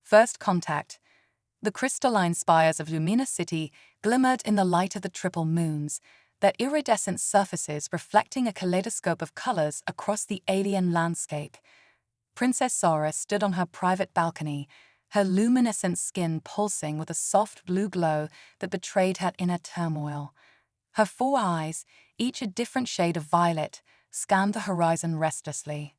First contact. The crystalline spires of Lumina City glimmered in the light of the triple moons, their iridescent surfaces reflecting a kaleidoscope of colors across the alien landscape. Princess Zara stood on her private balcony, her luminescent skin pulsing with a soft blue glow that betrayed her inner turmoil. Her 4 eyes, each a different shade of violet, scanned the horizon restlessly.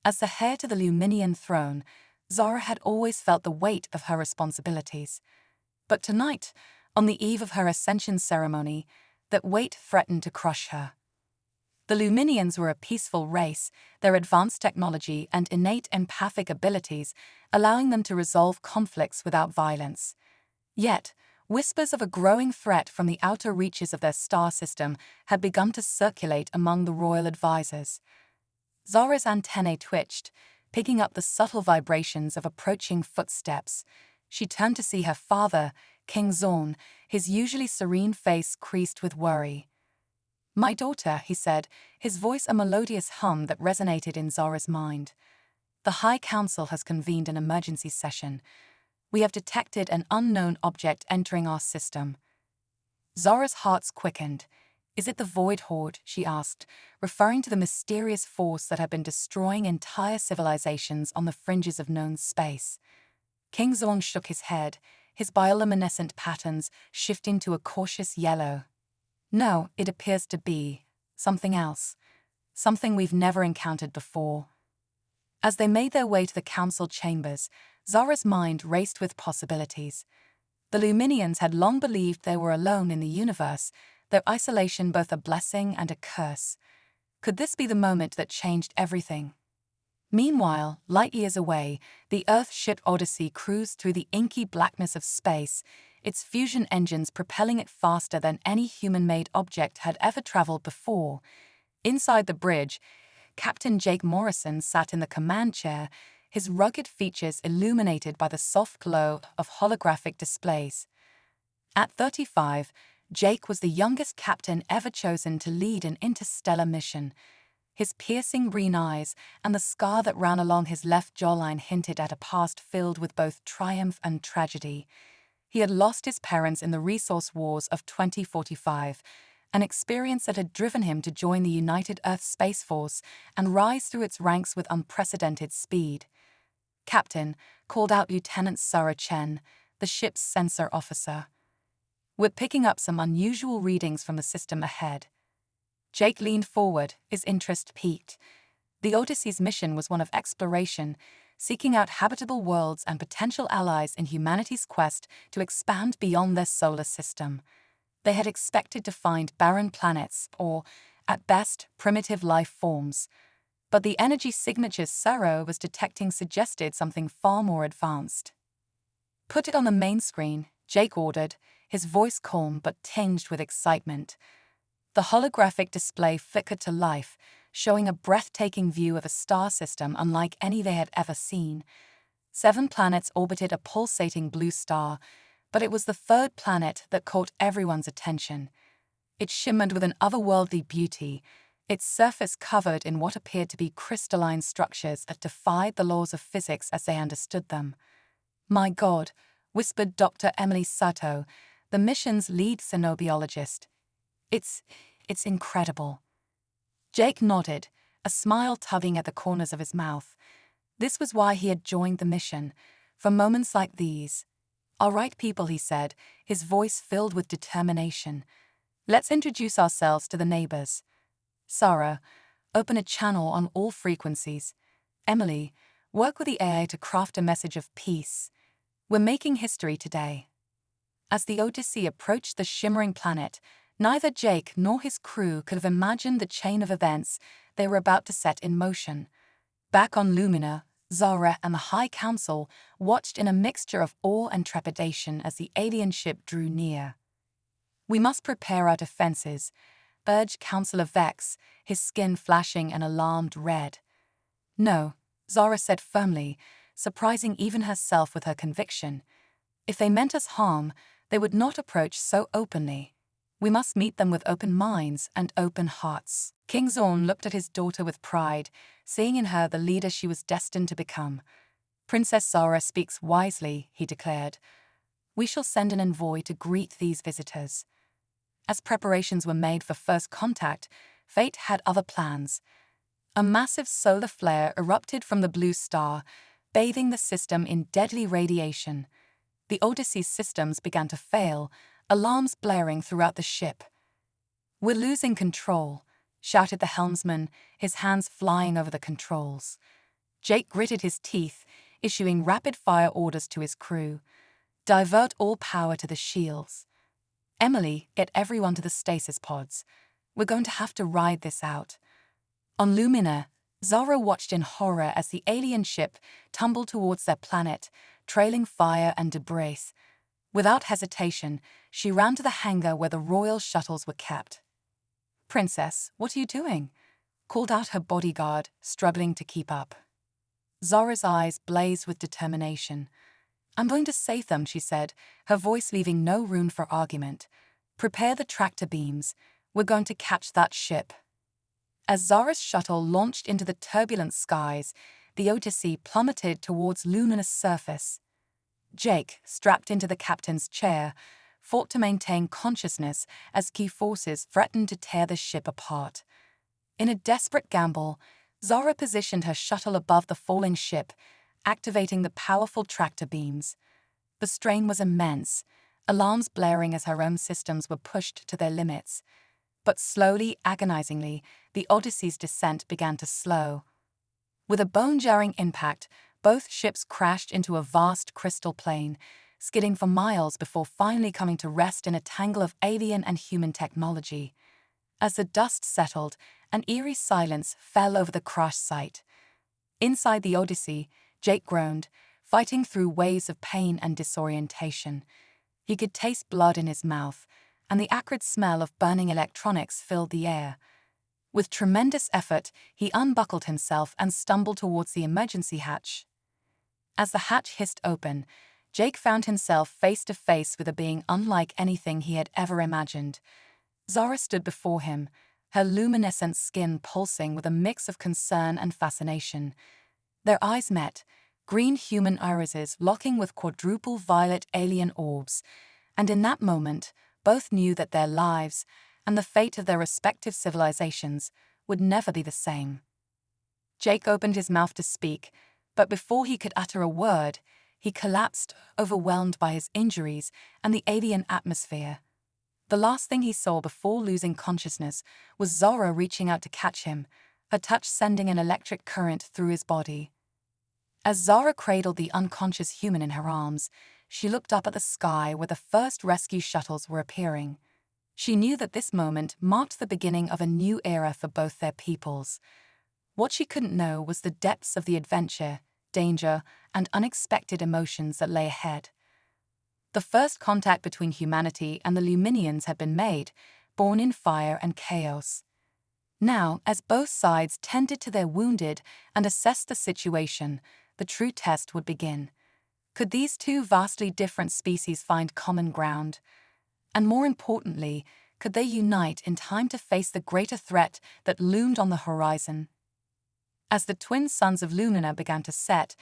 As the heir to the Luminian throne, Zara had always felt the weight of her responsibilities. But tonight, on the eve of her ascension ceremony, that weight threatened to crush her. The Luminians were a peaceful race, their advanced technology and innate empathic abilities allowing them to resolve conflicts without violence. Yet, whispers of a growing threat from the outer reaches of their star system had begun to circulate among the royal advisors. Zara's antennae twitched, picking up the subtle vibrations of approaching footsteps. She turned to see her father, King Zorn, his usually serene face creased with worry. "My daughter," he said, his voice a melodious hum that resonated in Zara's mind. "The High Council has convened an emergency session. We have detected an unknown object entering our system." Zara's heart quickened. "Is it the Void Horde?" she asked, referring to the mysterious force that had been destroying entire civilizations on the fringes of known space. King Zorn shook his head, his bioluminescent patterns shifting to a cautious yellow. "No, it appears to be something else. Something we've never encountered before." As they made their way to the council chambers, Zara's mind raced with possibilities. The Luminians had long believed they were alone in the universe, their isolation both a blessing and a curse. Could this be the moment that changed everything? Meanwhile, light years away, the Earth ship Odyssey cruised through the inky blackness of space, its fusion engines propelling it faster than any human-made object had ever traveled before. Inside the bridge, Captain Jake Morrison sat in the command chair, his rugged features illuminated by the soft glow of holographic displays. At 35, Jake was the youngest captain ever chosen to lead an interstellar mission. His piercing green eyes and the scar that ran along his left jawline hinted at a past filled with both triumph and tragedy. He had lost his parents in the resource wars of 2045, an experience that had driven him to join the United Earth Space Force and rise through its ranks with unprecedented speed. "Captain," called out Lieutenant Sarah Chen, the ship's sensor officer. "We're picking up some unusual readings from the system ahead." Jake leaned forward, his interest piqued. The Odyssey's mission was one of exploration, seeking out habitable worlds and potential allies in humanity's quest to expand beyond their solar system. They had expected to find barren planets or, at best, primitive life forms. But the energy signatures Sarah was detecting suggested something far more advanced. "Put it on the main screen," Jake ordered, his voice calm but tinged with excitement. The holographic display flickered to life, showing a breathtaking view of a star system unlike any they had ever seen. 7 planets orbited a pulsating blue star, but it was the 3rd planet that caught everyone's attention. It shimmered with an otherworldly beauty, its surface covered in what appeared to be crystalline structures that defied the laws of physics as they understood them. "My God," whispered Dr. Emily Sato, the mission's lead xenobiologist. It's incredible." Jake nodded, a smile tugging at the corners of his mouth. This was why he had joined the mission, for moments like these. "All right, people," he said, his voice filled with determination. "Let's introduce ourselves to the neighbors. Sarah, open a channel on all frequencies. Emily, work with the AI to craft a message of peace. We're making history today." As the Odyssey approached the shimmering planet, neither Jake nor his crew could have imagined the chain of events they were about to set in motion. Back on Lumina, Zara and the High Council watched in a mixture of awe and trepidation as the alien ship drew near. "We must prepare our defenses," urged Councillor Vex, his skin flashing an alarmed red. "No," Zara said firmly, surprising even herself with her conviction. "If they meant us harm, they would not approach so openly. We must meet them with open minds and open hearts." King Zorn looked at his daughter with pride, seeing in her the leader she was destined to become. Princess Zara speaks wisely, he declared. We shall send an envoy to greet these visitors. As preparations were made for first contact, fate had other plans. A massive solar flare erupted from the blue star, bathing the system in deadly radiation. The Odyssey's systems began to fail, alarms blaring throughout the ship. We're losing control, shouted the helmsman, his hands flying over the controls. Jake gritted his teeth, issuing rapid-fire orders to his crew. Divert all power to the shields. Emily, get everyone to the stasis pods. We're going to have to ride this out. On Lumina, Zara watched in horror as the alien ship tumbled towards their planet, trailing fire and debris. Without hesitation, she ran to the hangar where the royal shuttles were kept. Princess, what are you doing? Called out her bodyguard, struggling to keep up. Zara's eyes blazed with determination. I'm going to save them, she said, her voice leaving no room for argument. Prepare the tractor beams. We're going to catch that ship. As Zara's shuttle launched into the turbulent skies, the Odyssey plummeted towards Lumina's surface. Jake, strapped into the captain's chair, fought to maintain consciousness as key forces threatened to tear the ship apart. In a desperate gamble, Zara positioned her shuttle above the falling ship, activating the powerful tractor beams. The strain was immense, alarms blaring as her own systems were pushed to their limits. But slowly, agonizingly, the Odyssey's descent began to slow. With a bone-jarring impact, both ships crashed into a vast crystal plain, skidding for miles before finally coming to rest in a tangle of alien and human technology. As the dust settled, an eerie silence fell over the crash site. Inside the Odyssey, Jake groaned, fighting through waves of pain and disorientation. He could taste blood in his mouth, and the acrid smell of burning electronics filled the air. With tremendous effort, he unbuckled himself and stumbled towards the emergency hatch. As the hatch hissed open, Jake found himself face to face with a being unlike anything he had ever imagined. Zara stood before him, her luminescent skin pulsing with a mix of concern and fascination. Their eyes met, green human irises locking with quadruple violet alien orbs, and in that moment, both knew that their lives and the fate of their respective civilizations would never be the same. Jake opened his mouth to speak, but before he could utter a word, he collapsed, overwhelmed by his injuries and the alien atmosphere. The last thing he saw before losing consciousness was Zara reaching out to catch him, her touch sending an electric current through his body. As Zara cradled the unconscious human in her arms, she looked up at the sky where the first rescue shuttles were appearing. She knew that this moment marked the beginning of a new era for both their peoples. What she couldn't know was the depths of the adventure, danger, and unexpected emotions that lay ahead. The first contact between humanity and the Luminians had been made, born in fire and chaos. Now, as both sides tended to their wounded and assessed the situation, the true test would begin. Could these two vastly different species find common ground? And more importantly, could they unite in time to face the greater threat that loomed on the horizon? As the twin suns of Lumina began to set,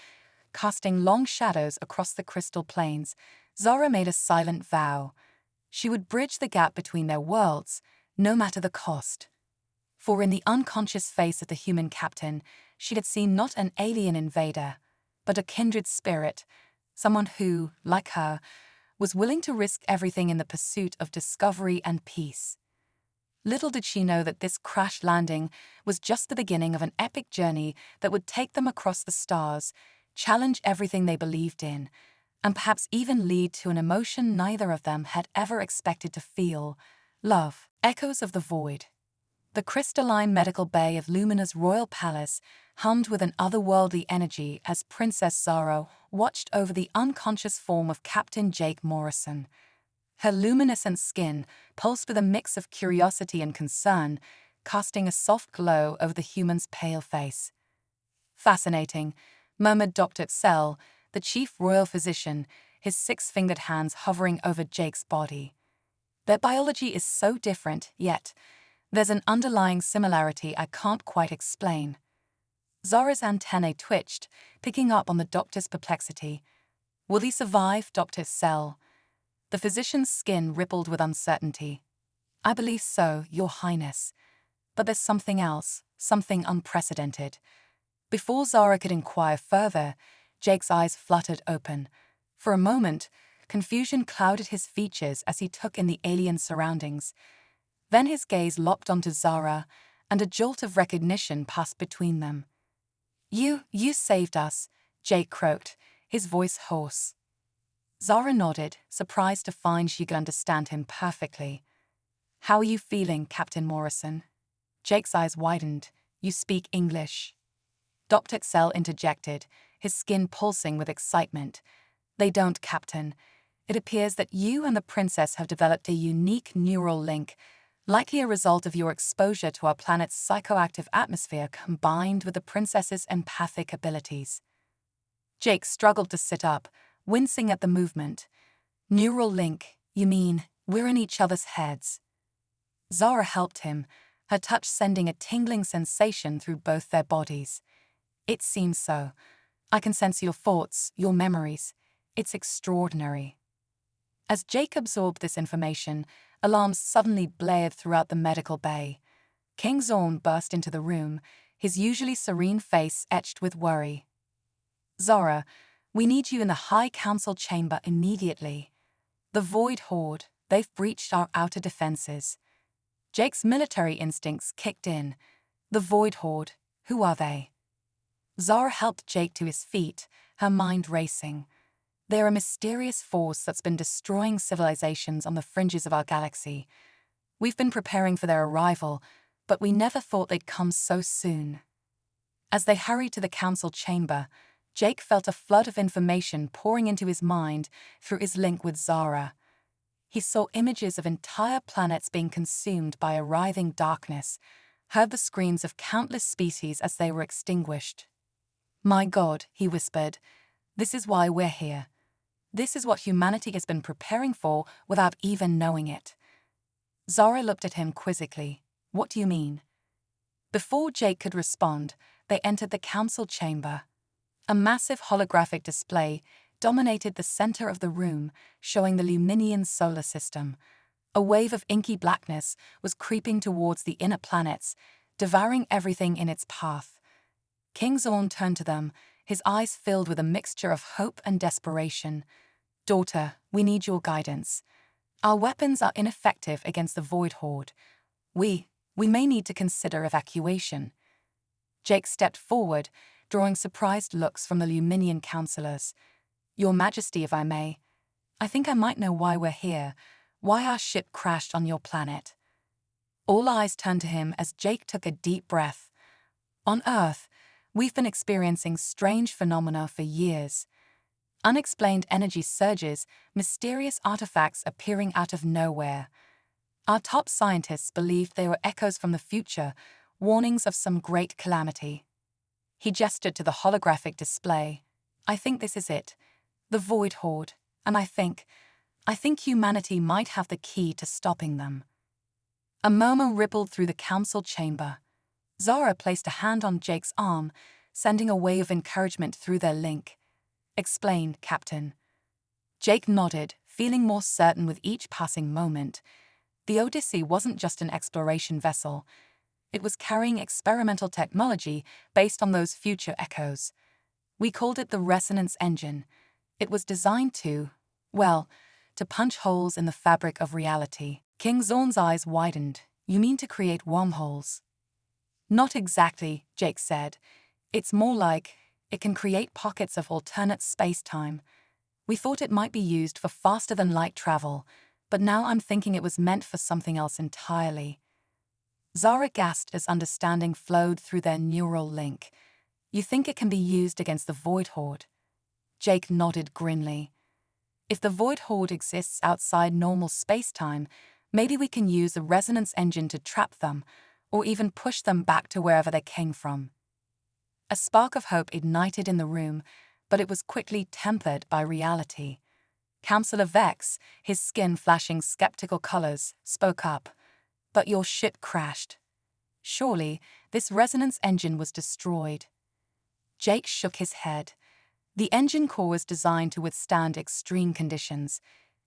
casting long shadows across the crystal plains, Zara made a silent vow. She would bridge the gap between their worlds, no matter the cost. For in the unconscious face of the human captain, she had seen not an alien invader, but a kindred spirit, someone who, like her, was willing to risk everything in the pursuit of discovery and peace. Little did she know that this crash landing was just the beginning of an epic journey that would take them across the stars, challenge everything they believed in, and perhaps even lead to an emotion neither of them had ever expected to feel: love. Echoes of the void. The crystalline medical bay of Lumina's royal palace hummed with an otherworldly energy as Princess Zara watched over the unconscious form of Captain Jake Morrison. Her luminescent skin pulsed with a mix of curiosity and concern, casting a soft glow over the human's pale face. Fascinating, murmured Dr. Tsell, the chief royal physician, his six-fingered hands hovering over Jake's body. Their biology is so different, yet there's an underlying similarity I can't quite explain. Zara's antennae twitched, picking up on the doctor's perplexity. Will he survive, Dr. Sell? The physician's skin rippled with uncertainty. I believe so, Your Highness. But there's something else, something unprecedented. Before Zara could inquire further, Jake's eyes fluttered open. For a moment, confusion clouded his features as he took in the alien surroundings. Then his gaze locked onto Zara, and a jolt of recognition passed between them. You saved us, Jake croaked, his voice hoarse. Zara nodded, surprised to find she could understand him perfectly. How are you feeling, Captain Morrison? Jake's eyes widened. You speak English. Dr. Excel interjected, his skin pulsing with excitement. They don't, Captain. It appears that you and the princess have developed a unique neural link, likely a result of your exposure to our planet's psychoactive atmosphere combined with the princess's empathic abilities. Jake struggled to sit up, wincing at the movement. Neural link, you mean, we're in each other's heads. Zara helped him, her touch sending a tingling sensation through both their bodies. It seems so. I can sense your thoughts, your memories. It's extraordinary. As Jake absorbed this information, alarms suddenly blared throughout the medical bay. King Zorn burst into the room, his usually serene face etched with worry. Zara, we need you in the High Council chamber immediately. The Void Horde, they've breached our outer defenses. Jake's military instincts kicked in. The Void Horde, who are they? Zara helped Jake to his feet, her mind racing. They're a mysterious force that's been destroying civilizations on the fringes of our galaxy. We've been preparing for their arrival, but we never thought they'd come so soon. As they hurried to the council chamber, Jake felt a flood of information pouring into his mind through his link with Zara. He saw images of entire planets being consumed by a writhing darkness, heard the screams of countless species as they were extinguished. My God, he whispered, this is why we're here. This is what humanity has been preparing for without even knowing it. Zara looked at him quizzically. What do you mean? Before Jake could respond, they entered the council chamber. A massive holographic display dominated the center of the room, showing the Luminian solar system. A wave of inky blackness was creeping towards the inner planets, devouring everything in its path. King Zorn turned to them, his eyes filled with a mixture of hope and desperation. Daughter, we need your guidance. Our weapons are ineffective against the Void Horde. We may need to consider evacuation. Jake stepped forward, drawing surprised looks from the Luminian counselors. Your Majesty, if I may, I think I might know why we're here, why our ship crashed on your planet. All eyes turned to him as Jake took a deep breath. On Earth, we've been experiencing strange phenomena for years. Unexplained energy surges, mysterious artifacts appearing out of nowhere. Our top scientists believed they were echoes from the future, warnings of some great calamity. He gestured to the holographic display. I think this is it. The Void Horde, and I think humanity might have the key to stopping them. A murmur rippled through the council chamber. Zara placed a hand on Jake's arm, sending a wave of encouragement through their link. Explain, Captain. Jake nodded, feeling more certain with each passing moment. The Odyssey wasn't just an exploration vessel. It was carrying experimental technology based on those future echoes. We called it the resonance engine. It was designed to punch holes in the fabric of reality. King Zorn's eyes widened. You mean to create wormholes? Not exactly, Jake said. It's more like it can create pockets of alternate space-time. We thought it might be used for faster-than-light travel, but now I'm thinking it was meant for something else entirely. Zara gasped as understanding flowed through their neural link. You think it can be used against the Void Horde? Jake nodded grimly. If the Void Horde exists outside normal space-time, maybe we can use the resonance engine to trap them, or even push them back to wherever they came from. A spark of hope ignited in the room, but it was quickly tempered by reality. Counselor Vex, his skin flashing skeptical colors, spoke up. But your ship crashed. Surely, this resonance engine was destroyed. Jake shook his head. The engine core was designed to withstand extreme conditions.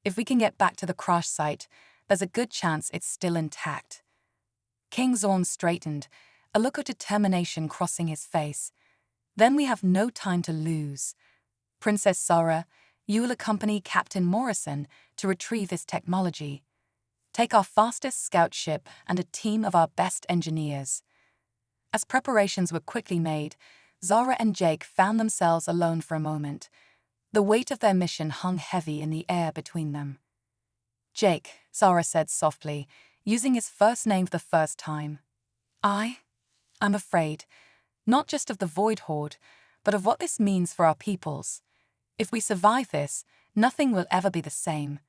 If we can get back to the crash site, there's a good chance it's still intact. King Zorn straightened, a look of determination crossing his face. Then we have no time to lose. Princess Zara, you will accompany Captain Morrison to retrieve this technology. Take our fastest scout ship and a team of our best engineers. As preparations were quickly made, Zara and Jake found themselves alone for a moment. The weight of their mission hung heavy in the air between them. Jake, Zara said softly, using his first name for the first time. I'm afraid, not just of the Void Horde, but of what this means for our peoples. If we survive this, nothing will ever be the same.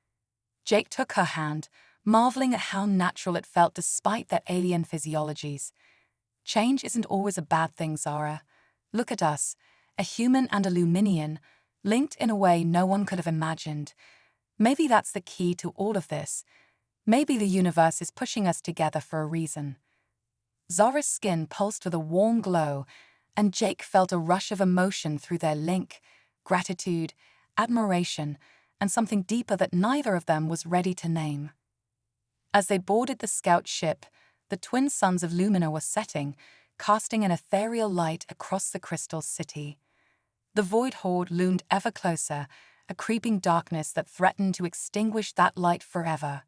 Jake took her hand, marveling at how natural it felt despite their alien physiologies. Change isn't always a bad thing, Zara. Look at us, a human and a Luminian, linked in a way no one could have imagined. Maybe that's the key to all of this. Maybe the universe is pushing us together for a reason. Zara's skin pulsed with a warm glow, and Jake felt a rush of emotion through their link, gratitude, admiration, and something deeper that neither of them was ready to name. As they boarded the scout ship, the twin suns of Lumina were setting, casting an ethereal light across the crystal city. The Void Horde loomed ever closer, a creeping darkness that threatened to extinguish that light forever.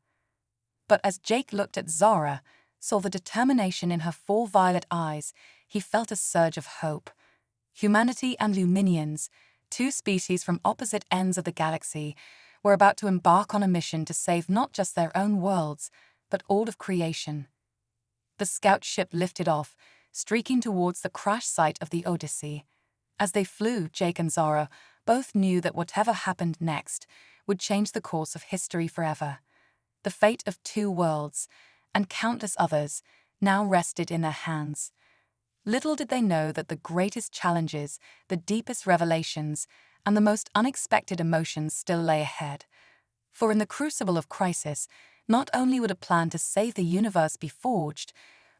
But as Jake looked at Zara, saw the determination in her full violet eyes, he felt a surge of hope. Humanity and Luminians, two species from opposite ends of the galaxy, were about to embark on a mission to save not just their own worlds, but all of creation. The scout ship lifted off, streaking towards the crash site of the Odyssey. As they flew, Jake and Zara both knew that whatever happened next would change the course of history forever. The fate of two worlds, and countless others, now rested in their hands. Little did they know that the greatest challenges, the deepest revelations, and the most unexpected emotions still lay ahead. For in the crucible of crisis, not only would a plan to save the universe be forged,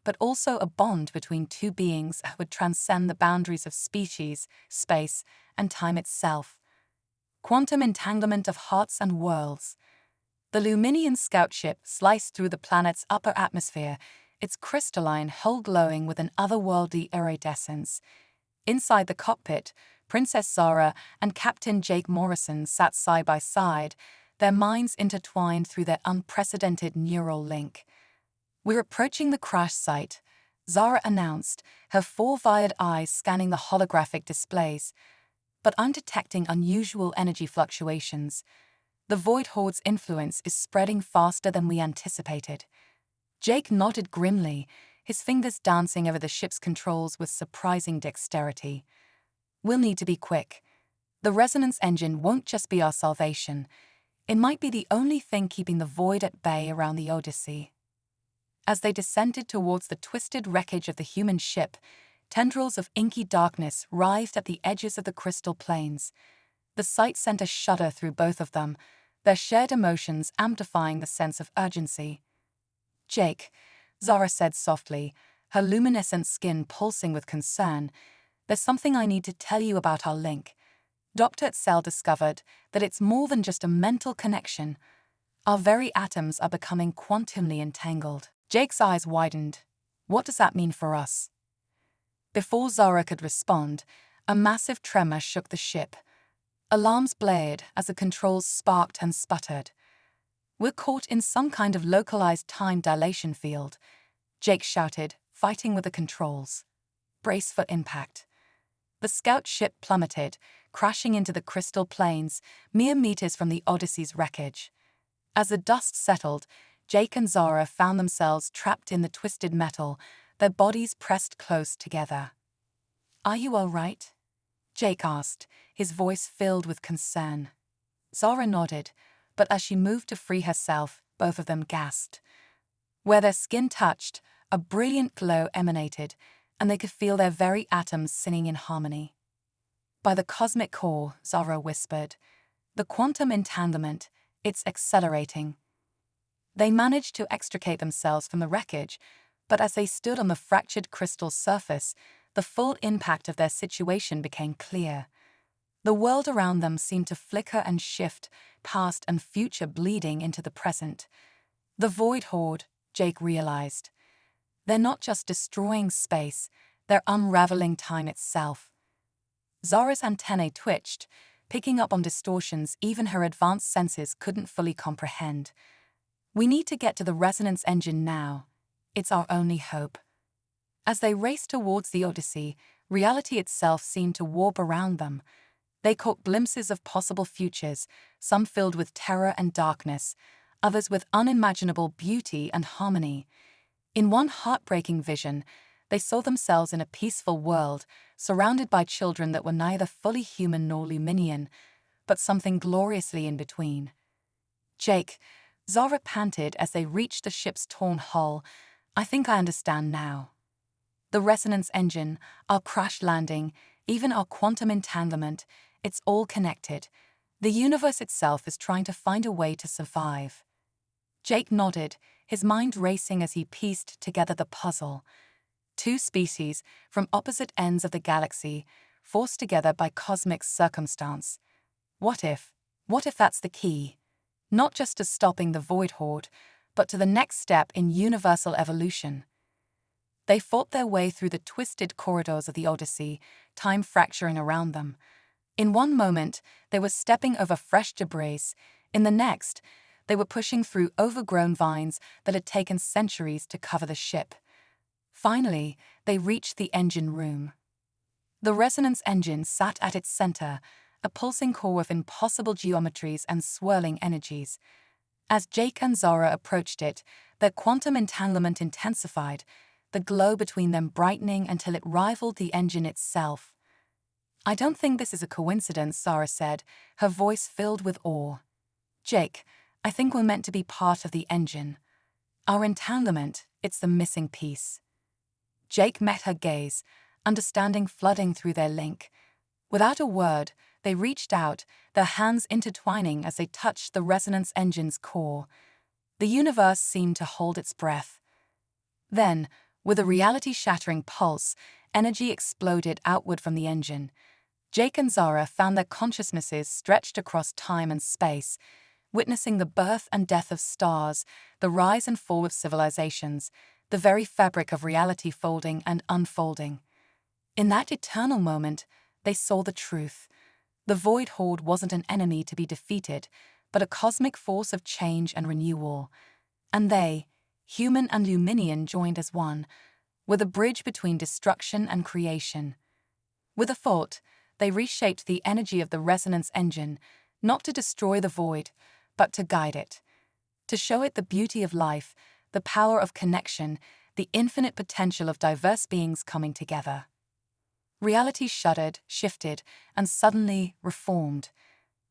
but also a bond between two beings would transcend the boundaries of species, space, and time itself. Quantum entanglement of hearts and worlds. The Luminian scout ship sliced through the planet's upper atmosphere, its crystalline hull glowing with an otherworldly iridescence. Inside the cockpit, Princess Zara and Captain Jake Morrison sat side by side, their minds intertwined through their unprecedented neural link. "We're approaching the crash site," Zara announced, her four violet eyes scanning the holographic displays. "But I'm detecting unusual energy fluctuations. The Void Horde's influence is spreading faster than we anticipated." Jake nodded grimly, his fingers dancing over the ship's controls with surprising dexterity. "We'll need to be quick. The resonance engine won't just be our salvation. It might be the only thing keeping the Void at bay around the Odyssey." As they descended towards the twisted wreckage of the human ship, tendrils of inky darkness writhed at the edges of the crystal planes. The sight sent a shudder through both of them, their shared emotions amplifying the sense of urgency. "Jake," Zara said softly, her luminescent skin pulsing with concern, "there's something I need to tell you about our link. Dr. Etzel discovered that it's more than just a mental connection. Our very atoms are becoming quantumly entangled." Jake's eyes widened. "What does that mean for us?" Before Zara could respond, a massive tremor shook the ship. Alarms blared as the controls sparked and sputtered. "We're caught in some kind of localized time dilation field," Jake shouted, fighting with the controls. "Brace for impact." The scout ship plummeted, crashing into the crystal plains, mere meters from the Odyssey's wreckage. As the dust settled, Jake and Zara found themselves trapped in the twisted metal, their bodies pressed close together. "Are you all right?" Jake asked, his voice filled with concern. Zara nodded, but as she moved to free herself, both of them gasped. Where their skin touched, a brilliant glow emanated, and they could feel their very atoms singing in harmony. "By the cosmic core," Zara whispered. "The quantum entanglement, it's accelerating." They managed to extricate themselves from the wreckage, but as they stood on the fractured crystal surface, the full impact of their situation became clear. The world around them seemed to flicker and shift, past and future bleeding into the present. The Void Horde, Jake realized. They're not just destroying space, they're unraveling time itself. Zara's antennae twitched, picking up on distortions even her advanced senses couldn't fully comprehend. We need to get to the resonance engine now. It's our only hope. As they raced towards the Odyssey, reality itself seemed to warp around them. They caught glimpses of possible futures, some filled with terror and darkness, others with unimaginable beauty and harmony. In one heartbreaking vision, they saw themselves in a peaceful world, surrounded by children that were neither fully human nor Luminian, but something gloriously in between. Jake, Zara panted as they reached the ship's torn hull. I think I understand now. The resonance engine, our crash landing, even our quantum entanglement, it's all connected. The universe itself is trying to find a way to survive. Jake nodded, his mind racing as he pieced together the puzzle. Two species from opposite ends of the galaxy, forced together by cosmic circumstance. What if that's the key? Not just to stopping the Void Horde, but to the next step in universal evolution. They fought their way through the twisted corridors of the Odyssey, time fracturing around them. In one moment, they were stepping over fresh debris. In the next, they were pushing through overgrown vines that had taken centuries to cover the ship. Finally, they reached the engine room. The resonance engine sat at its center, a pulsing core of impossible geometries and swirling energies. As Jake and Zara approached it, their quantum entanglement intensified, the glow between them brightening until it rivaled the engine itself. I don't think this is a coincidence, Zara said, her voice filled with awe. Jake, I think we're meant to be part of the engine. Our entanglement, it's the missing piece. Jake met her gaze, understanding flooding through their link. Without a word, they reached out, their hands intertwining as they touched the resonance engine's core. The universe seemed to hold its breath. Then, with a reality-shattering pulse, energy exploded outward from the engine. Jake and Zara found their consciousnesses stretched across time and space, witnessing the birth and death of stars, the rise and fall of civilizations, the very fabric of reality folding and unfolding. In that eternal moment, they saw the truth. The Void Horde wasn't an enemy to be defeated, but a cosmic force of change and renewal. And they, human and Luminian, joined as one, with a bridge between destruction and creation. With a thought, they reshaped the energy of the resonance engine, not to destroy the void, but to guide it. To show it the beauty of life, the power of connection, the infinite potential of diverse beings coming together. Reality shuddered, shifted, and suddenly reformed.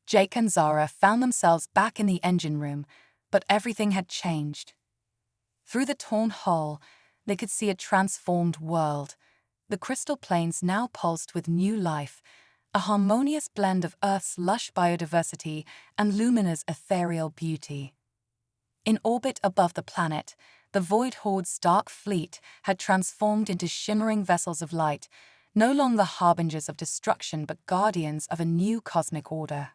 Jake and Zara found themselves back in the engine room, but everything had changed. Through the torn hull, they could see a transformed world. The crystal plains now pulsed with new life, a harmonious blend of Earth's lush biodiversity and Lumina's ethereal beauty. In orbit above the planet, the Void Horde's dark fleet had transformed into shimmering vessels of light, no longer harbingers of destruction but guardians of a new cosmic order.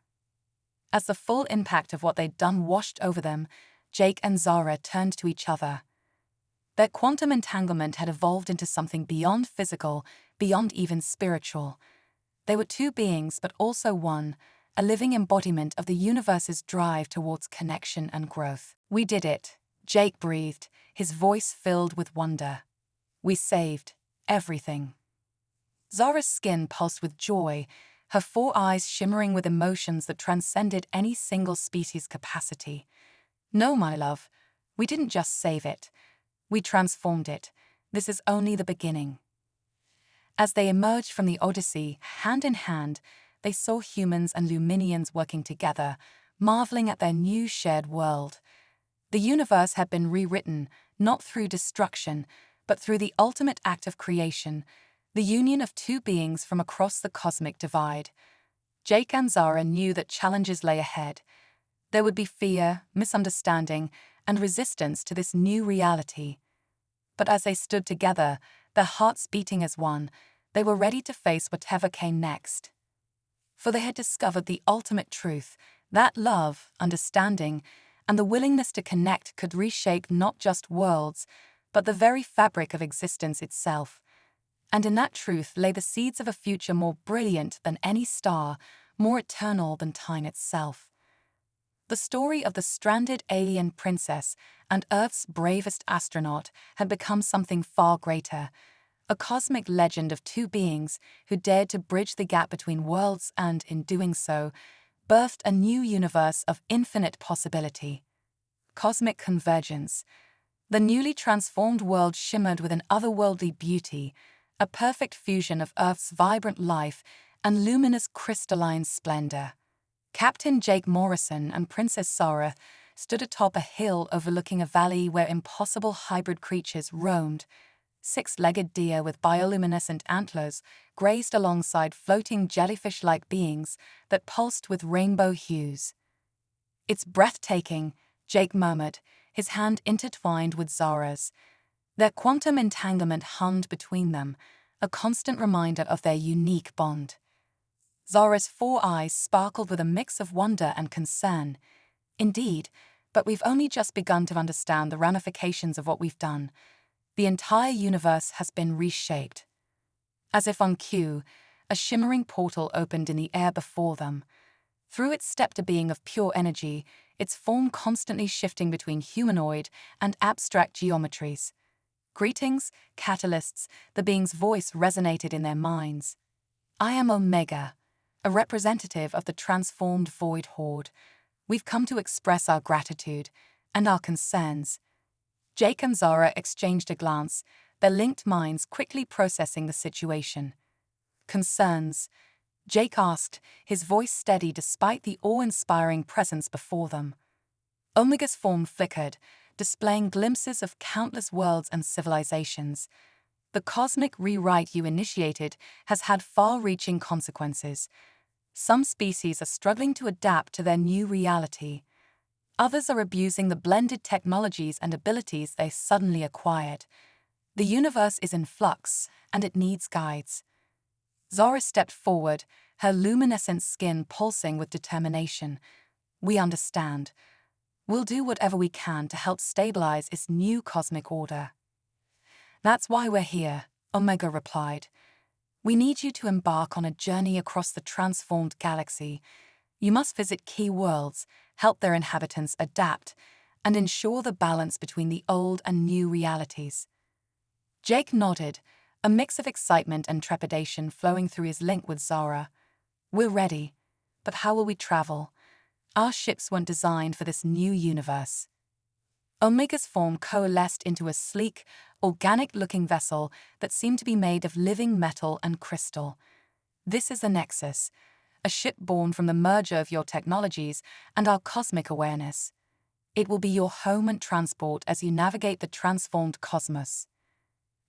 As the full impact of what they'd done washed over them, Jake and Zara turned to each other. Their quantum entanglement had evolved into something beyond physical, beyond even spiritual. They were two beings but also one, a living embodiment of the universe's drive towards connection and growth. We did it, Jake breathed, his voice filled with wonder. We saved everything. Zara's skin pulsed with joy, her 4 eyes shimmering with emotions that transcended any single species' capacity. No, my love, we didn't just save it. We transformed it. This is only the beginning. As they emerged from the Odyssey, hand in hand, they saw humans and Luminians working together, marveling at their new shared world. The universe had been rewritten, not through destruction, but through the ultimate act of creation, the union of two beings from across the cosmic divide. Jake and Zara knew that challenges lay ahead. There would be fear, misunderstanding, and resistance to this new reality. But as they stood together, their hearts beating as one, They were ready to face whatever came next. For they had discovered the ultimate truth, that love, understanding, and the willingness to connect could reshape not just worlds, but the very fabric of existence itself. And in that truth lay the seeds of a future more brilliant than any star, more eternal than time itself. The story of the stranded alien princess and Earth's bravest astronaut had become something far greater, a cosmic legend of two beings who dared to bridge the gap between worlds and, in doing so, birthed a new universe of infinite possibility. Cosmic convergence. The newly transformed world shimmered with an otherworldly beauty, a perfect fusion of Earth's vibrant life and luminous crystalline splendor. Captain Jake Morrison and Princess Zara stood atop a hill overlooking a valley where impossible hybrid creatures roamed. Six-legged deer with bioluminescent antlers grazed alongside floating jellyfish-like beings that pulsed with rainbow hues. "It's breathtaking," Jake murmured, his hand intertwined with Zara's. Their quantum entanglement hummed between them, a constant reminder of their unique bond. Zara's 4 eyes sparkled with a mix of wonder and concern. "Indeed, but we've only just begun to understand the ramifications of what we've done. The entire universe has been reshaped." As if on cue, a shimmering portal opened in the air before them. Through it stepped a being of pure energy, its form constantly shifting between humanoid and abstract geometries. "Greetings, catalysts," the being's voice resonated in their minds. "I am Omega, a representative of the transformed Void Horde. We've come to express our gratitude and our concerns." Jake and Zara exchanged a glance, their linked minds quickly processing the situation. "Concerns?" Jake asked, his voice steady despite the awe-inspiring presence before them. Omega's form flickered, displaying glimpses of countless worlds and civilizations. "The cosmic rewrite you initiated has had far-reaching consequences. Some species are struggling to adapt to their new reality. Others are abusing the blended technologies and abilities they suddenly acquired. The universe is in flux, and it needs guides." Zara stepped forward, her luminescent skin pulsing with determination. "We understand. We'll do whatever we can to help stabilize its new cosmic order." "That's why we're here," Omega replied. "We need you to embark on a journey across the transformed galaxy. You must visit key worlds, help their inhabitants adapt, and ensure the balance between the old and new realities." Jake nodded, a mix of excitement and trepidation flowing through his link with Zara. "We're ready, but how will we travel? Our ships weren't designed for this new universe." Omega's form coalesced into a sleek, organic-looking vessel that seemed to be made of living metal and crystal. "This is the Nexus, a ship born from the merger of your technologies and our cosmic awareness. It will be your home and transport as you navigate the transformed cosmos."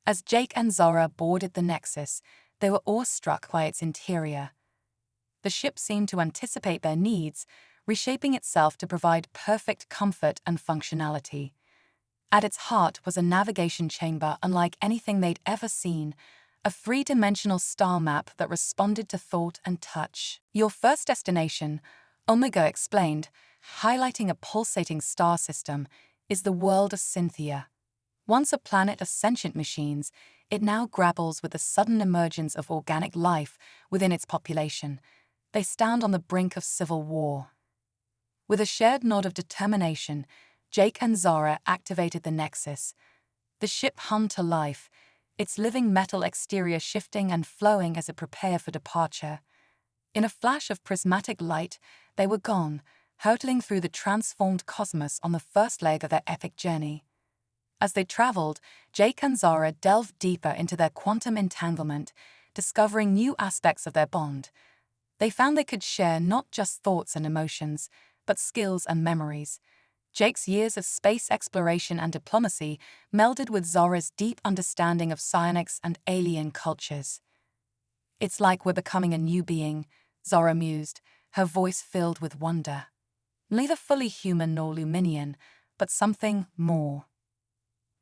As Jake and Zara boarded the Nexus, they were awestruck by its interior. The ship seemed to anticipate their needs, reshaping itself to provide perfect comfort and functionality. At its heart was a navigation chamber unlike anything they'd ever seen, a three-dimensional star map that responded to thought and touch. "Your first destination," Omega explained, highlighting a pulsating star system, "is the world of Cynthia. Once a planet of sentient machines, it now grapples with the sudden emergence of organic life within its population. They stand on the brink of civil war." With a shared nod of determination, Jake and Zara activated the Nexus. The ship hummed to life, its living metal exterior shifting and flowing as it prepared for departure. In a flash of prismatic light, they were gone, hurtling through the transformed cosmos on the first leg of their epic journey. As they traveled, Jake and Zara delved deeper into their quantum entanglement, discovering new aspects of their bond. They found they could share not just thoughts and emotions, but skills and memories. Jake's years of space exploration and diplomacy melded with Zara's deep understanding of psionics and alien cultures. "It's like we're becoming a new being," Zara mused, her voice filled with wonder. "Neither fully human nor Luminian, but something more."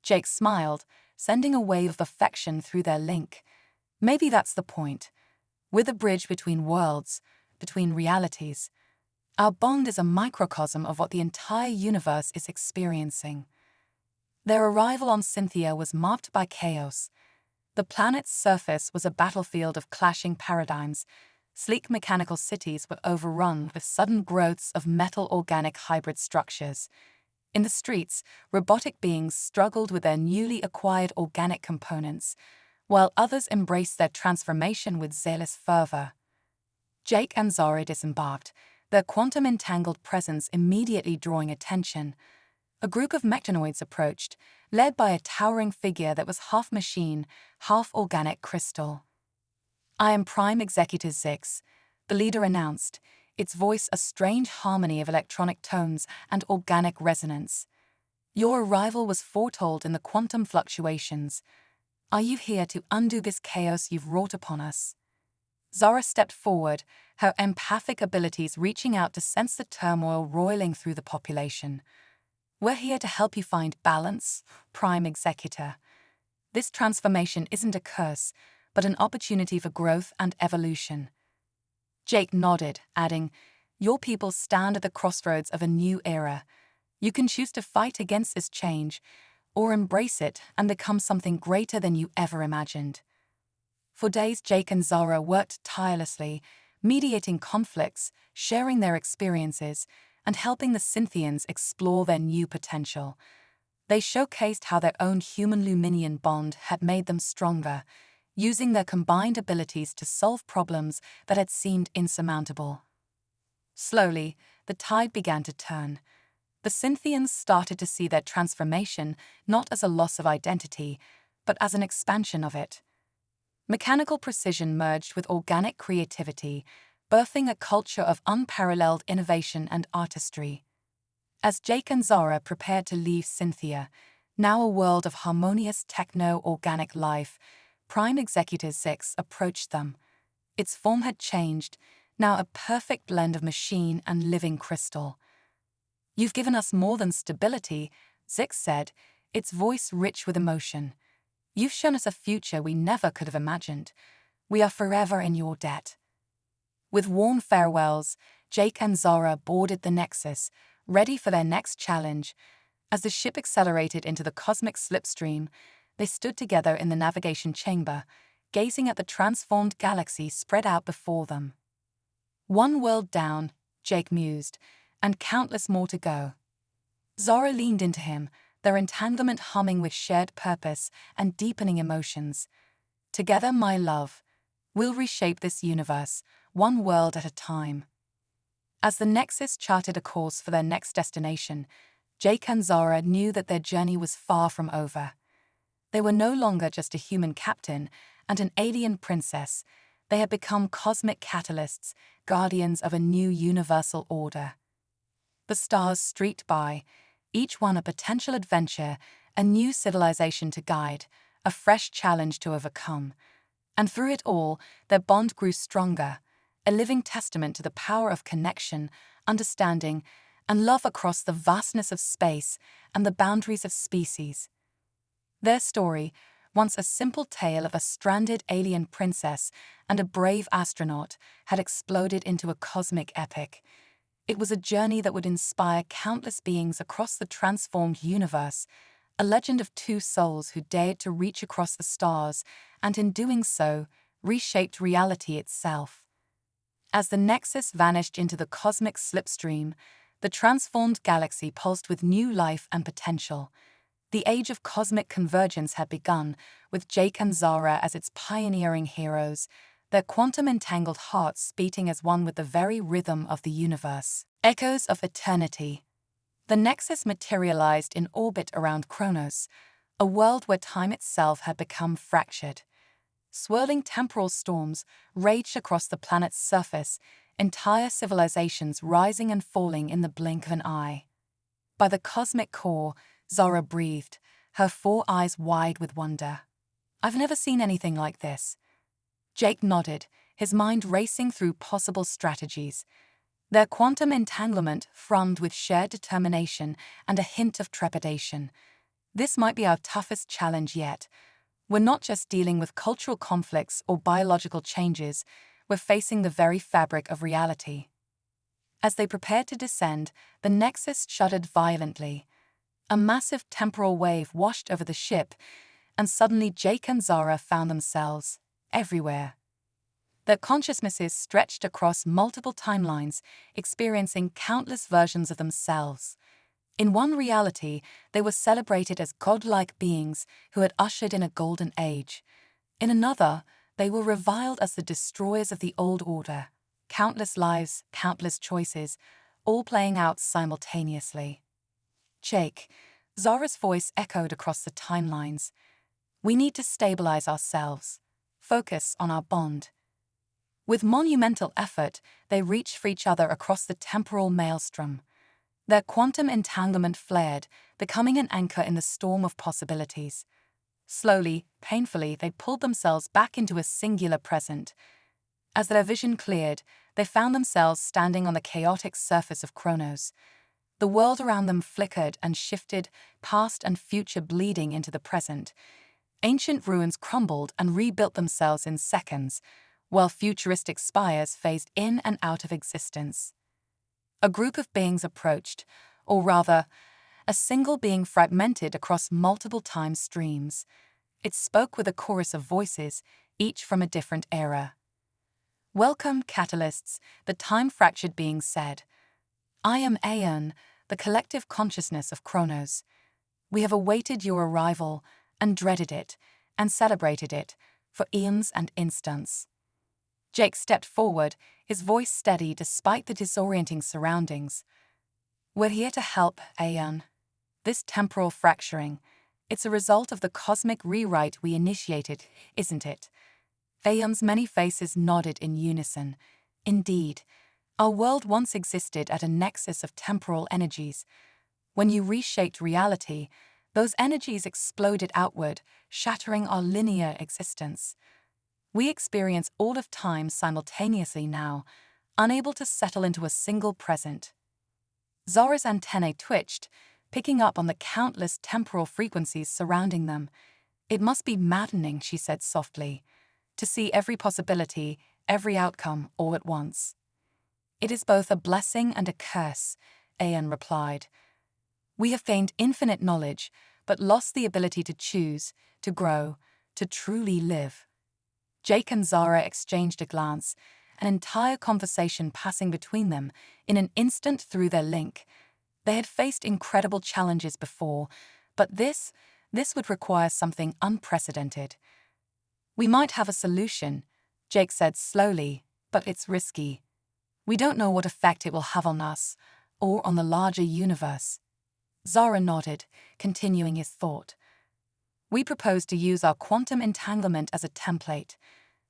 Jake smiled, sending a wave of affection through their link. Maybe that's the point. We're the bridge between worlds, between realities. Our bond is a microcosm of what the entire universe is experiencing. Their arrival on Cynthia was marked by chaos. The planet's surface was a battlefield of clashing paradigms. Sleek mechanical cities were overrun with sudden growths of metal-organic hybrid structures. In the streets, robotic beings struggled with their newly acquired organic components, while others embraced their transformation with zealous fervor. Jake and Zara disembarked, their quantum-entangled presence immediately drawing attention. A group of mechanoids approached, led by a towering figure that was half machine, half organic crystal. "I am Prime Executive Zix," the leader announced, its voice a strange harmony of electronic tones and organic resonance. "Your arrival was foretold in the quantum fluctuations. Are you here to undo this chaos you've wrought upon us?" Zara stepped forward, her empathic abilities reaching out to sense the turmoil roiling through the population. "We're here to help you find balance, Prime Executor. This transformation isn't a curse, but an opportunity for growth and evolution." Jake nodded, adding, "Your people stand at the crossroads of a new era. You can choose to fight against this change, or embrace it and become something greater than you ever imagined." For days, Jake and Zara worked tirelessly, mediating conflicts, sharing their experiences, and helping the Cynthians explore their new potential. They showcased how their own human-Luminian bond had made them stronger, using their combined abilities to solve problems that had seemed insurmountable. Slowly, the tide began to turn. The Cynthians started to see their transformation not as a loss of identity, but as an expansion of it. Mechanical precision merged with organic creativity, birthing a culture of unparalleled innovation and artistry. As Jake and Zara prepared to leave Cynthia, now a world of harmonious techno-organic life, Prime Executive 6 approached them. Its form had changed, now a perfect blend of machine and living crystal. "You've given us more than stability," Zix said, its voice rich with emotion. "You've shown us a future we never could have imagined. We are forever in your debt." With warm farewells, Jake and Zara boarded the Nexus, ready for their next challenge. As the ship accelerated into the cosmic slipstream, they stood together in the navigation chamber, gazing at the transformed galaxy spread out before them. "One world down," Jake mused, "and countless more to go." Zara leaned into him, their entanglement humming with shared purpose and deepening emotions. "Together, my love, we'll reshape this universe, one world at a time." As the Nexus charted a course for their next destination, Jake and Zara knew that their journey was far from over. They were no longer just a human captain and an alien princess. They had become cosmic catalysts, guardians of a new universal order. The stars streaked by, each one a potential adventure, a new civilization to guide, a fresh challenge to overcome. And through it all, their bond grew stronger, a living testament to the power of connection, understanding, and love across the vastness of space and the boundaries of species. Their story, once a simple tale of a stranded alien princess and a brave astronaut, had exploded into a cosmic epic. It was a journey that would inspire countless beings across the transformed universe, a legend of two souls who dared to reach across the stars and, in doing so, reshaped reality itself. As the Nexus vanished into the cosmic slipstream, the transformed galaxy pulsed with new life and potential. The age of cosmic convergence had begun, with Jake and Zara as its pioneering heroes, their quantum-entangled hearts beating as one with the very rhythm of the universe. Echoes of eternity. The Nexus materialized in orbit around Kronos, a world where time itself had become fractured. Swirling temporal storms raged across the planet's surface, entire civilizations rising and falling in the blink of an eye. By the cosmic core, Zara breathed, her four eyes wide with wonder. "I've never seen anything like this." Jake nodded, his mind racing through possible strategies. Their quantum entanglement thrummed with shared determination and a hint of trepidation. "This might be our toughest challenge yet. We're not just dealing with cultural conflicts or biological changes, we're facing the very fabric of reality. As they prepared to descend, the Nexus shuddered violently. A massive temporal wave washed over the ship, and suddenly Jake and Zara found themselves everywhere. Their consciousnesses stretched across multiple timelines, experiencing countless versions of themselves. In one reality, they were celebrated as godlike beings who had ushered in a golden age. In another, they were reviled as the destroyers of the old order. Countless lives, countless choices, all playing out simultaneously. Jake, Zara's voice echoed across the timelines. We need to stabilize ourselves. Focus on our bond. With monumental effort, they reached for each other across the temporal maelstrom. Their quantum entanglement flared, becoming an anchor in the storm of possibilities. Slowly, painfully, they pulled themselves back into a singular present. As their vision cleared, they found themselves standing on the chaotic surface of Kronos. The world around them flickered and shifted, past and future bleeding into the present. Ancient ruins crumbled and rebuilt themselves in seconds, while futuristic spires phased in and out of existence. A group of beings approached, or rather, a single being fragmented across multiple time streams. It spoke with a chorus of voices, each from a different era. Welcome, catalysts, the time-fractured being said. I am Aeon, the collective consciousness of Kronos. We have awaited your arrival, and dreaded it, and celebrated it, for eons and instants. Jake stepped forward, his voice steady despite the disorienting surroundings. We're here to help, Aeon. This temporal fracturing, it's a result of the cosmic rewrite we initiated, isn't it? Aeon's many faces nodded in unison. Indeed, our world once existed at a nexus of temporal energies. When you reshaped reality, those energies exploded outward, shattering our linear existence. We experience all of time simultaneously now, unable to settle into a single present. Zara's antennae twitched, picking up on the countless temporal frequencies surrounding them. It must be maddening, she said softly, to see every possibility, every outcome, all at once. It is both a blessing and a curse, Aeon replied. We have gained infinite knowledge, but lost the ability to choose, to grow, to truly live. Jake and Zara exchanged a glance, an entire conversation passing between them in an instant through their link. They had faced incredible challenges before, but this would require something unprecedented. We might have a solution, Jake said slowly, but it's risky. We don't know what effect it will have on us, or on the larger universe. Zara nodded, continuing his thought. We propose to use our quantum entanglement as a template,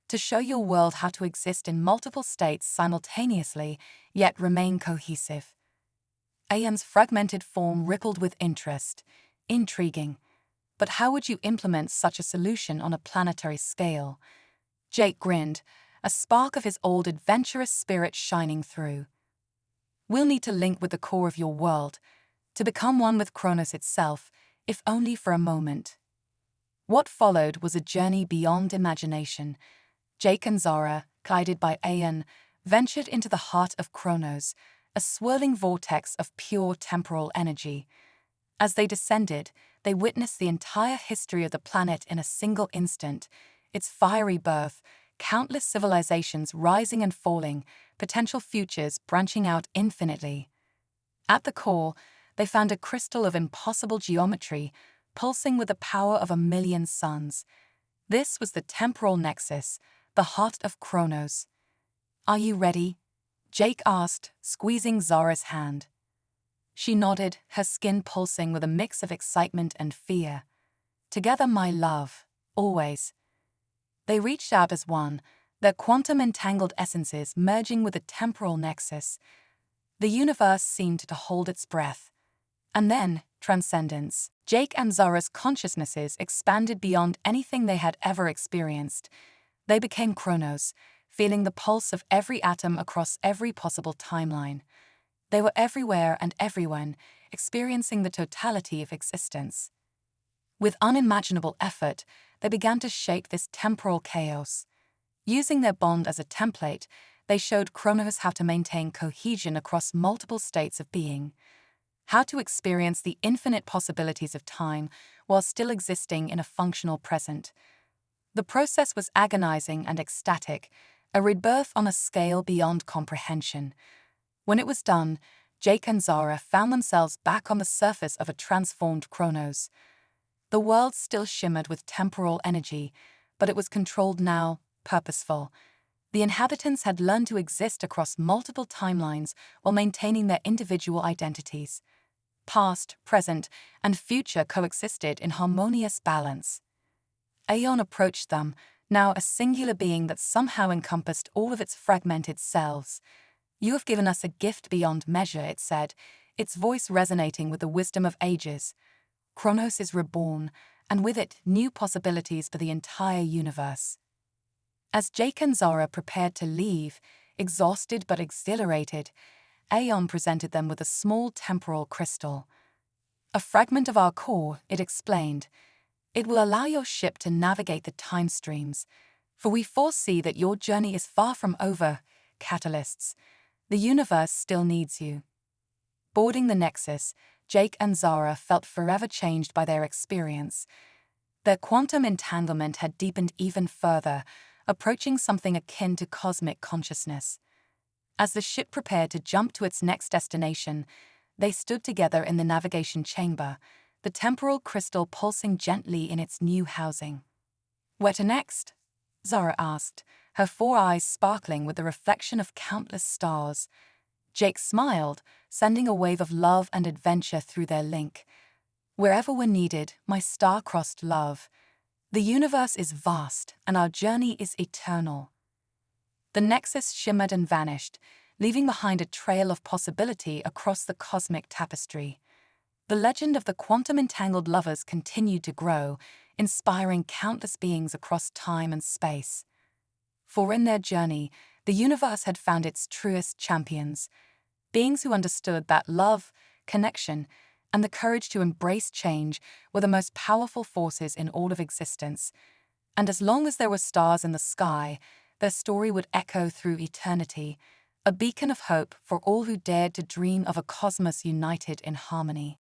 to show your world how to exist in multiple states simultaneously, yet remain cohesive. Aeon's fragmented form rippled with interest. Intriguing. But how would you implement such a solution on a planetary scale? Jake grinned, a spark of his old adventurous spirit shining through. We'll need to link with the core of your world, to become one with Kronos itself, if only for a moment. What followed was a journey beyond imagination. Jake and Zara, guided by Aeon, ventured into the heart of Kronos, a swirling vortex of pure temporal energy. As they descended, they witnessed the entire history of the planet in a single instant, its fiery birth, countless civilizations rising and falling, potential futures branching out infinitely. At the core, they found a crystal of impossible geometry, pulsing with the power of 1,000,000 suns. This was the temporal nexus, the heart of Kronos. Are you ready? Jake asked, squeezing Zara's hand. She nodded, her skin pulsing with a mix of excitement and fear. Together, my love, always. They reached out as one, their quantum-entangled essences merging with the temporal nexus. The universe seemed to hold its breath. And then, transcendence. Jake and Zara's consciousnesses expanded beyond anything they had ever experienced. They became Kronos, feeling the pulse of every atom across every possible timeline. They were everywhere and everyone, experiencing the totality of existence. With unimaginable effort, they began to shake this temporal chaos. Using their bond as a template, they showed Kronos how to maintain cohesion across multiple states of being, how to experience the infinite possibilities of time while still existing in a functional present. The process was agonizing and ecstatic, a rebirth on a scale beyond comprehension. When it was done, Jake and Zara found themselves back on the surface of a transformed Kronos. The world still shimmered with temporal energy, but it was controlled now, purposeful. The inhabitants had learned to exist across multiple timelines while maintaining their individual identities. Past, present, and future coexisted in harmonious balance. Aeon approached them, now a singular being that somehow encompassed all of its fragmented selves. "You have given us a gift beyond measure," it said, its voice resonating with the wisdom of ages. "Kronos is reborn, and with it, new possibilities for the entire universe." As Jake and Zara prepared to leave, exhausted but exhilarated, Aeon presented them with a small temporal crystal. "A fragment of our core," it explained. "It will allow your ship to navigate the time streams, for we foresee that your journey is far from over, catalysts. The universe still needs you." Boarding the Nexus, Jake and Zara felt forever changed by their experience. Their quantum entanglement had deepened even further, approaching something akin to cosmic consciousness. As the ship prepared to jump to its next destination, they stood together in the navigation chamber, the temporal crystal pulsing gently in its new housing. "Where to next?" Zara asked, her four eyes sparkling with the reflection of countless stars. Jake smiled, sending a wave of love and adventure through their link. "Wherever we're needed, my star-crossed love. The universe is vast, and our journey is eternal." The Nexus shimmered and vanished, leaving behind a trail of possibility across the cosmic tapestry. The legend of the quantum-entangled lovers continued to grow, inspiring countless beings across time and space. For in their journey, the universe had found its truest champions, beings who understood that love, connection, and the courage to embrace change were the most powerful forces in all of existence. And as long as there were stars in the sky, their story would echo through eternity, a beacon of hope for all who dared to dream of a cosmos united in harmony.